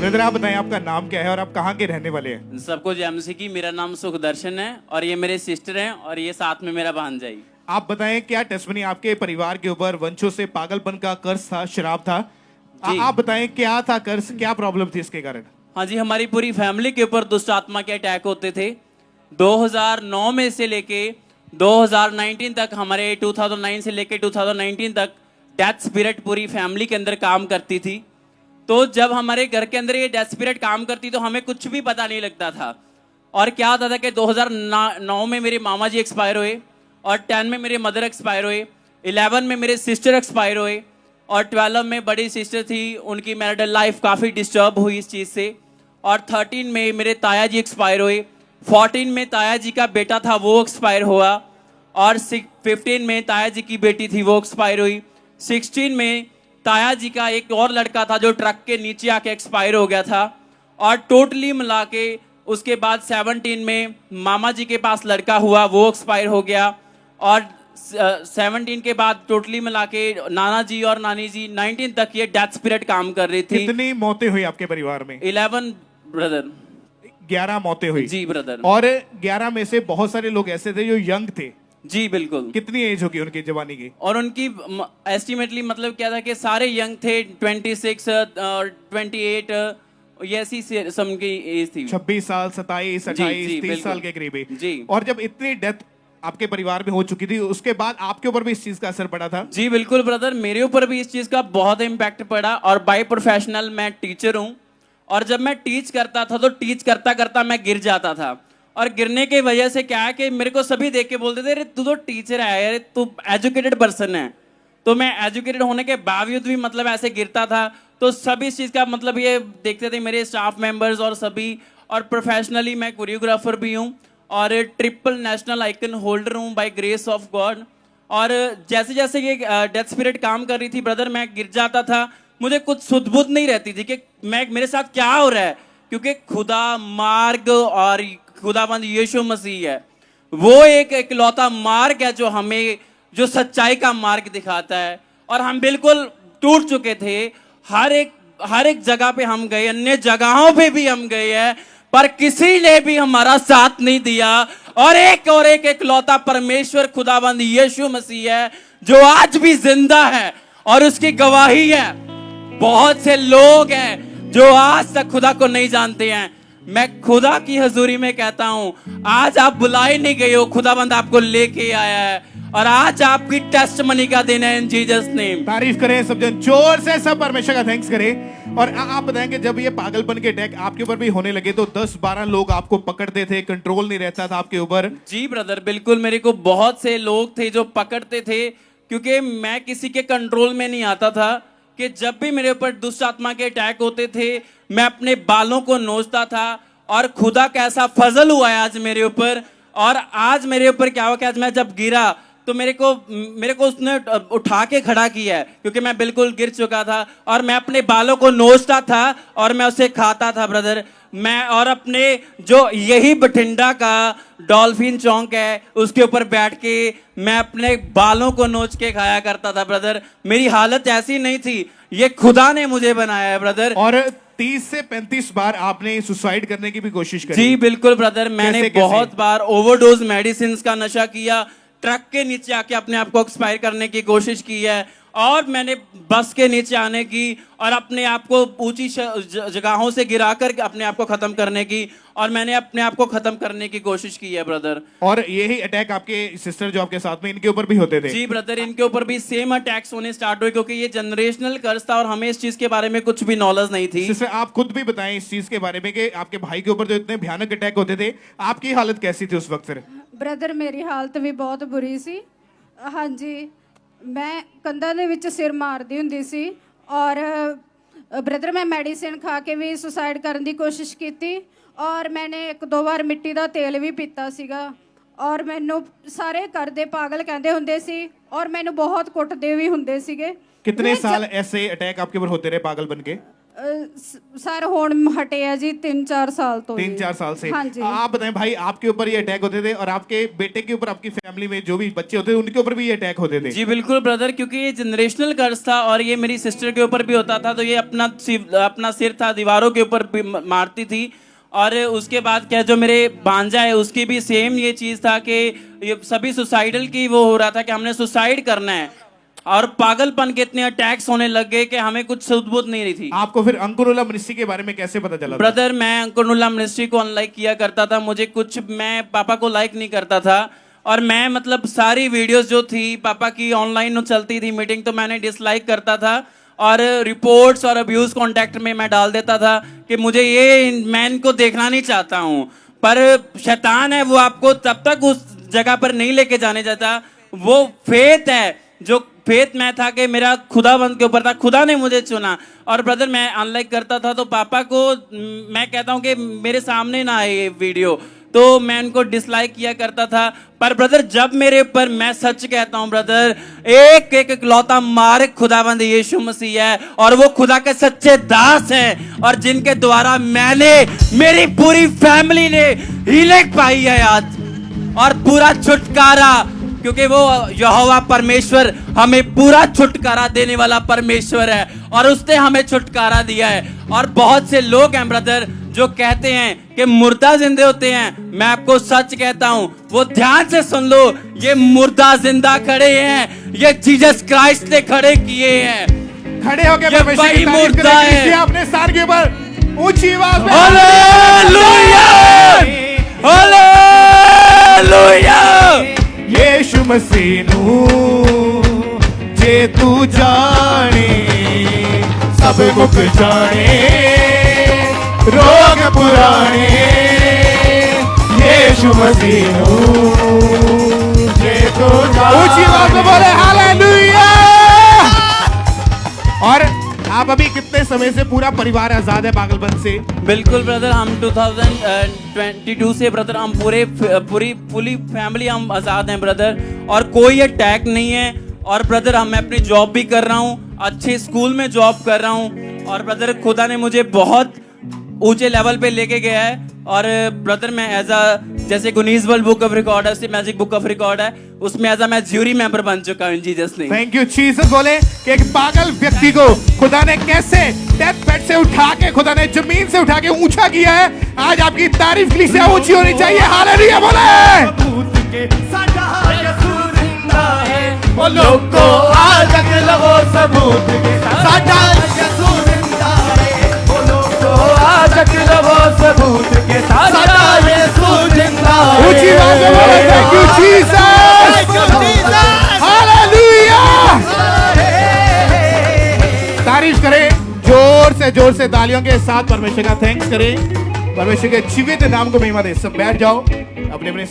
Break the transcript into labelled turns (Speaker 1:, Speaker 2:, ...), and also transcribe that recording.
Speaker 1: Brother आप बताएं आपका नाम क्या है और आप कहाँ के रहने वाले हैं?
Speaker 2: सबको जय मसीह की। मेरा नाम सुखदर्शन है और ये मेरे सिस्टर हैं और ये साथ में मेरा भांजा।
Speaker 1: आप बताएं क्या टेस्टमनी आपके परिवार के ऊपर वंशों से पागलपन का कर्ज था, शराब था? आप बताएं क्या था कर्ज, क्या प्रॉब्लम थी इसके कारण?
Speaker 2: हाँ जी, हमारी पूरी फैमिली के ऊपर दुष्ट आत्मा के अटैक होते थे 2009 में से लेके 2019 तक। हमारे 2009 से लेके 2019 तक डेथ स्पिरिट पूरी फैमिली के अंदर काम करती थी। तो जब हमारे घर के अंदर ये डेथ स्पिरिट काम करती तो हमें कुछ भी पता नहीं लगता था। और क्या होता था कि 2009 में मेरे मामा जी एक्सपायर हुए और 10 में मेरे मदर एक्सपायर हुए, 11 में मेरे सिस्टर एक्सपायर हुए और 12 में बड़ी सिस्टर थी, उनकी मैरिटल लाइफ काफ़ी डिस्टर्ब हुई इस चीज़ से। और 13 में मेरे ताया जी एक्सपायर हुए, 14 में ताया जी का बेटा था वो एक्सपायर हुआ और 15 में ताया जी की बेटी थी वो एक्सपायर हुई। 16 में ताया जी का एक और लड़का था जो ट्रक के नीचे आके एक्सपायर हो गया था। और टोटली मिला के उसके बाद 17 में मामा जी के पास लड़का हुआ वो एक्सपायर हो गया। और 17 के बाद टोटली मिला के नाना जी और नानी जी 19 तक ये डेथ स्पिरिट काम कर रही थी।
Speaker 1: कितनी मौतें हुई आपके परिवार में?
Speaker 2: 11 ब्रदर।
Speaker 1: 11 मौतें हुई
Speaker 2: जी ब्रदर।
Speaker 1: और 11 में से बहुत सारे लोग ऐसे थे जो यंग थे।
Speaker 2: जी बिल्कुल।
Speaker 1: कितनी एज होगी उनकी जवानी की?
Speaker 2: और उनकी एस्टिमेटली मतलब क्या था कि सारे यंग थे, 26 और 28 ये ऐसी सम की एज थी।
Speaker 1: 26 साल, 27, 28, 30 साल के करीब
Speaker 2: जी।
Speaker 1: और जब इतनी डेथ आपके परिवार में हो चुकी थी उसके बाद आपके ऊपर भी इस चीज का असर पड़ा था?
Speaker 2: जी बिल्कुल ब्रदर, मेरे ऊपर भी इस चीज का बहुत इम्पैक्ट पड़ा। और बाय प्रोफेशनल मैं टीचर हूँ और जब मैं टीच करता था तो टीच करता करता मैं गिर जाता था। और गिरने की वजह से क्या है कि मेरे को सभी देख के बोलते थे अरे तू तो टीचर है, अरे तू एजुकेटेड पर्सन है। तो मैं एजुकेटेड होने के बावजूद भी मतलब ऐसे गिरता था। तो सभी इस चीज़ का मतलब ये देखते थे मेरे स्टाफ मेंबर्स और सभी। और प्रोफेशनली मैं कोरियोग्राफर भी हूँ और ट्रिपल नेशनल आइकन होल्डर हूँ बाय ग्रेस ऑफ गॉड। और जैसे जैसे ये डेथ स्पिरिट काम कर रही थी ब्रदर, मैं गिर जाता था, मुझे कुछ सुध बुध नहीं रहती थी कि मैं मेरे साथ क्या हो रहा है, क्योंकि खुदा मार्ग और खुदाबंद यीशु मसीह है, वो एक इकलौता मार्ग है जो हमें जो सच्चाई का मार्ग दिखाता है। और हम बिल्कुल टूट चुके थे। हर एक जगह पे हम गए, अन्य जगहों पे भी हम गए हैं, पर किसी ने भी हमारा साथ नहीं दिया। और एक इकलौता परमेश्वर खुदाबंद यीशु मसीह है जो आज भी जिंदा है और उसकी गवाही है। बहुत से लोग हैं जो आज तक खुदा को नहीं जानते हैं। मैं खुदा की हजूरी में कहता हूं, आज आप बुलाए नहीं गए हो, खुदाबंद आपको लेके आया है और आज आपकी टेस्टमनी का दिन है इन जीसस नेम।
Speaker 1: तारीफ करें सब जन, जोर से सब परमेश्वर का थैंक्स करें। और आप बताएंगे जब ये पागलपन के अटैक आपके ऊपर भी होने लगे तो 10-12 लोग आपको पकड़ते थे, कंट्रोल नहीं रहता था आपके ऊपर?
Speaker 2: जी ब्रदर बिल्कुल, मेरे को बहुत से लोग थे जो पकड़ते थे क्योंकि मैं किसी के कंट्रोल में नहीं आता था। कि जब भी मेरे ऊपर दुष्ट आत्मा के अटैक होते थे मैं अपने बालों को नोचता था। और खुदा कैसा फजल हुआ है आज मेरे ऊपर। और आज मेरे ऊपर क्या हुआ कि आज मैं जब गिरा तो मेरे को उसने उठा के खड़ा किया है क्योंकि मैं बिल्कुल गिर चुका था। और मैं अपने बालों को नोचता था और मैं उसे खाता था ब्रदर। मैं और अपने जो यही बठिंडा का डॉल्फिन चौक है उसके ऊपर बैठ के मैं अपने बालों को नोच के खाया करता था ब्रदर। मेरी हालत ऐसी नहीं थी, ये खुदा ने मुझे बनाया है ब्रदर।
Speaker 1: और 30 से 35 बार आपने सुसाइड करने की भी कोशिश करी?
Speaker 2: जी बिल्कुल ब्रदर, मैंने
Speaker 1: कैसे?
Speaker 2: बहुत बार ओवरडोज मेडिसिन का नशा किया, ट्रक के नीचे आके अपने आप को एक्सपायर करने की कोशिश की है और मैंने बस के नीचे आने की और अपने आप को ऊंची जगहों से गिराकर अपने आप को खत्म करने की और मैंने अपने आप को खत्म करने की कोशिश की है ब्रदर।
Speaker 1: और यही अटैक आपके सिस्टर जो आपके साथ में इनके ऊपर भी होते थे?
Speaker 2: जी ब्रदर, इनके ऊपर भी सेम अटैक्स होने स्टार्ट हुए क्योंकि ये जनरेशनल कर्ज था और हमें इस चीज के बारे में कुछ भी नॉलेज नहीं थी।
Speaker 1: सिस्टर आप खुद भी बताएं इस चीज के बारे में कि आपके भाई के ऊपर जो इतने भयानक अटैक होते थे आपकी हालत कैसी थी उस वक्त? फिर
Speaker 3: ਬ੍ਰਦਰ ਮੇਰੀ ਹਾਲਤ ਵੀ ਬਹੁਤ ਬੁਰੀ ਸੀ। ਹਾਂਜੀ, ਮੈਂ ਕੰਧਾਂ ਦੇ ਵਿੱਚ ਸਿਰ ਮਾਰਦੀ ਹੁੰਦੀ ਸੀ ਔਰ ਬ੍ਰਦਰ ਮੈਂ ਮੈਡੀਸਿਨ ਖਾ ਕੇ ਵੀ ਸੁਸਾਈਡ ਕਰਨ ਦੀ ਕੋਸ਼ਿਸ਼ ਕੀਤੀ ਔਰ ਮੈਨੇ 1-2 ਵਾਰ ਮਿੱਟੀ ਦਾ ਤੇਲ ਵੀ ਪੀਤਾ ਸੀਗਾ ਔਰ ਮੈਨੂੰ ਸਾਰੇ ਘਰ ਦੇ ਪਾਗਲ ਕਹਿੰਦੇ ਹੁੰਦੇ ਸੀ ਔਰ ਮੈਨੂੰ ਬਹੁਤ ਕੁੱਟਦੇ ਵੀ ਹੁੰਦੇ ਸੀਗੇ।
Speaker 1: कितने साल ऐसे अटैक आपके ऊपर होते रहे पागल बन के?
Speaker 3: सर होण हटे है जी 3-4 साल तो
Speaker 1: 3-4 साल से।
Speaker 3: हाँ जी।
Speaker 1: आप बताएं भाई, आपके ऊपर ये अटैक होते थे और आपके बेटे के ऊपर, आपकी फैमिली में जो भी बच्चे होते थे उनके ऊपर भी ये अटैक होते थे?
Speaker 2: जी बिल्कुल ब्रदर, क्योंकि ये जनरेशनल कर्ज था और ये मेरी सिस्टर के ऊपर भी होता था। तो ये अपना सिर था दीवारों के ऊपर भी मारती थी। और उसके बाद क्या, जो मेरे भांजा है उसकी भी सेम ये चीज़ था कि ये सभी सुसाइडल की वो हो रहा था कि हमने सुसाइड करना है। और पागलपन के इतने अटैक्स होने लग गए कि हमें कुछ सुध-बुध नहीं रही थी।
Speaker 1: आपको फिर अंकुरुल्ला मिनिस्ट्री के बारे में कैसे पता चला?
Speaker 2: ब्रदर मैं अंकुरुल्ला मिनिस्ट्री को अनलाइक किया करता था। मुझे कुछ, मैं पापा को लाइक नहीं करता था और मैं मतलब सारी वीडियोस जो थी पापा की ऑनलाइन चलती थी मीटिंग, तो मैंने डिसलाइक करता था और रिपोर्ट्स और अब्यूज कॉन्टैक्ट में मैं डाल देता था कि मुझे ये, मैं इनको देखना नहीं चाहता हूँ। पर शैतान है, वो आपको तब तक उस जगह पर नहीं लेके जाने देता। वो फेथ है, जो फेथ मैं था कि मेरा खुदावंद के ऊपर था, खुदा ने मुझे चुना। और ब्रदर मैं अनलाइक करता था तो पापा को मैं कहता हूँ कि मेरे सामने ना आए ये वीडियो, तो मैं उनको डिसलाइक किया करता था। पर ब्रदर जब मेरे ऊपर, मैं सच कहता हूँ ब्रदर, एक इकलौता मालिक खुदावंद यीशु मसीह है और वो खुदा के सच्चे दास हैं और जिनके द्वारा मैंने, मेरी पूरी फैमिली ने हीलिंग पाई है आज और पूरा छुटकारा, क्योंकि वो यहोवा परमेश्वर हमें पूरा छुटकारा देने वाला परमेश्वर है और उसने हमें छुटकारा दिया है। और बहुत से लोग हैं ब्रदर जो कहते हैं कि मुर्दा जिंदे होते हैं। मैं आपको सच कहता हूं, वो ध्यान से सुन लो, ये मुर्दा जिंदा खड़े हैं, ये जीसस क्राइस्ट ने खड़े किए हैं।
Speaker 1: खड़े होके
Speaker 2: ये
Speaker 1: परमेश्वर की
Speaker 2: वही
Speaker 1: तारीफ
Speaker 2: मुर्दा
Speaker 1: करें।
Speaker 2: है।
Speaker 1: इसलिए अपने सर के ऊपर ऊंची आवाज में
Speaker 2: हालेलुया, हालेलुया।
Speaker 1: यीशु मसीह नू जे तू जाने, सब मुख जाने रोग पुराने। यीशु मसीह नू जे तू जाने, ऊंची आवाज में बोले हालेलुया। और आप अभी कितने समय से पूरा परिवार आजाद है पागलपन से?
Speaker 2: बिल्कुल ब्रदर, हम 2022 से ब्रदर हम पूरी फैमिली हम आज़ाद हैं ब्रदर, और कोई अटैक नहीं है। और ब्रदर मैं अपनी जॉब भी कर रहा हूँ, अच्छे स्कूल में जॉब कर रहा हूँ और ब्रदर खुदा ने मुझे बहुत ऊंचे लेवल पे लेके गया है। और ब्रदर मैं जैसे गुनीज वर्ल्ड बुक ऑफ रिकॉर्ड है, मैजिक बुक ऑफ रिकॉर्ड है, उसमें मैं ज्यूरी मेंबर बन चुका हूँ जीसस ने।
Speaker 1: Thank you Jesus. बोले कि एक पागल व्यक्ति को खुदा ने कैसे डेथ बेड से उठा के, खुदा ने जमीन से उठा के ऊंचा किया है। आज आपकी तारीफ के लिए ऊंची होनी चाहिए। हालेलुया बोले।
Speaker 4: वो लोगो आज अगलवो सबूत के साडा यसू जिंदा है। वो लोगो आज अगलवो सबूत के साडा यसू जिंदा है।
Speaker 1: ऊंची आवाज में बोले थैंक यू जीसस। हालेलुया। तारीफ करें जोर से तालियों के साथ, परमेश्वर का थैंक्स करें, परमेश्वर के जीवित नाम को महिमा दे। सब बैठ जाओ अपने अपने